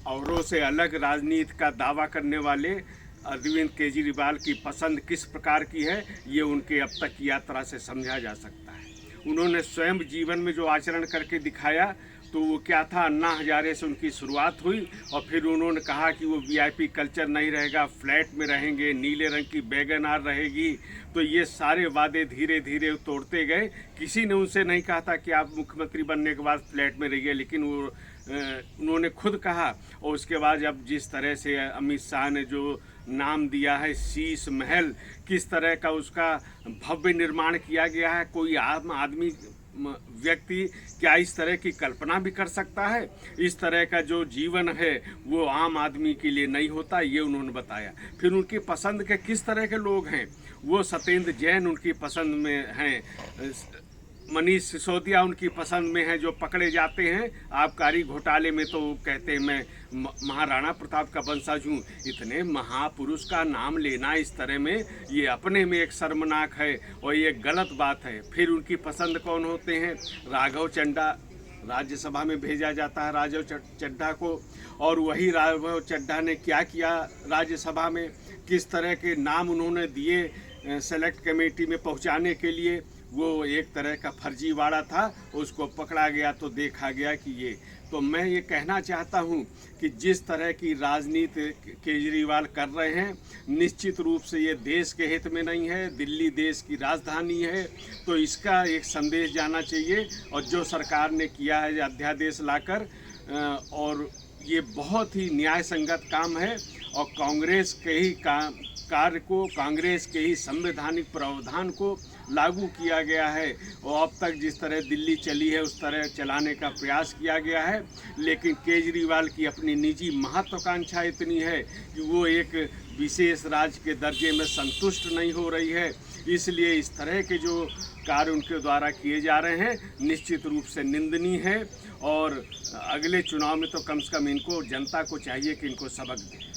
औरों से अलग राजनीति का दावा करने वाले अरविंद केजरीवाल की पसंद किस प्रकार की है, ये उनके अब तक की यात्रा से समझा जा सकता है। उन्होंने स्वयं जीवन में जो आचरण करके दिखाया तो वो क्या था, अन्ना हजारे से उनकी शुरुआत हुई और फिर उन्होंने कहा कि वो वीआईपी कल्चर नहीं रहेगा, फ्लैट में रहेंगे, नीले रंग की वैगन आर रहेगी। तो ये सारे वादे धीरे धीरे तोड़ते गए। किसी ने उनसे नहीं कहा था कि आप मुख्यमंत्री बनने के बाद फ्लैट में रहिए, लेकिन वो उन्होंने खुद कहा। और उसके बाद जब जिस तरह से अमित शाह ने जो नाम दिया है शीश महल, किस तरह का उसका भव्य निर्माण किया गया है, कोई आम आदमी व्यक्ति क्या इस तरह की कल्पना भी कर सकता है? इस तरह का जो जीवन है वो आम आदमी के लिए नहीं होता, ये उन्होंने बताया। फिर उनकी पसंद के किस तरह के लोग हैं, वो सत्येंद्र जैन उनकी पसंद में हैं, मनीष सिसोदिया उनकी पसंद में है, जो पकड़े जाते हैं आबकारी घोटाले में तो कहते हैं मैं महाराणा प्रताप का वंशज हूँ। इतने महापुरुष का नाम लेना इस तरह में, ये अपने में एक शर्मनाक है और ये गलत बात है। फिर उनकी पसंद कौन होते हैं? राघव चड्ढा, राज्यसभा में भेजा जाता है राघव चड्ढा को, और वही राघव चड्ढा ने क्या किया राज्यसभा में, किस तरह के नाम उन्होंने दिए सेलेक्ट कमेटी में पहुँचाने के लिए। वो एक तरह का फर्जीवाड़ा था, उसको पकड़ा गया तो देखा गया कि ये। तो मैं ये कहना चाहता हूँ कि जिस तरह की राजनीति केजरीवाल कर रहे हैं, निश्चित रूप से ये देश के हित में नहीं है। दिल्ली देश की राजधानी है, तो इसका एक संदेश जाना चाहिए। और जो सरकार ने किया है अध्यादेश लाकर, और ये बहुत ही न्याय संगत काम है और कांग्रेस के ही कार्य को, कांग्रेस के ही संवैधानिक प्रावधान को लागू किया गया है। और अब तक जिस तरह दिल्ली चली है उस तरह चलाने का प्रयास किया गया है। लेकिन केजरीवाल की अपनी निजी महत्वाकांक्षा इतनी है कि वो एक विशेष राज्य के दर्जे में संतुष्ट नहीं हो रही है। इसलिए इस तरह के जो कार्य उनके द्वारा किए जा रहे हैं निश्चित रूप से निंदनीय है। और अगले चुनाव में तो कम से कम इनको, जनता को चाहिए कि इनको सबक दें।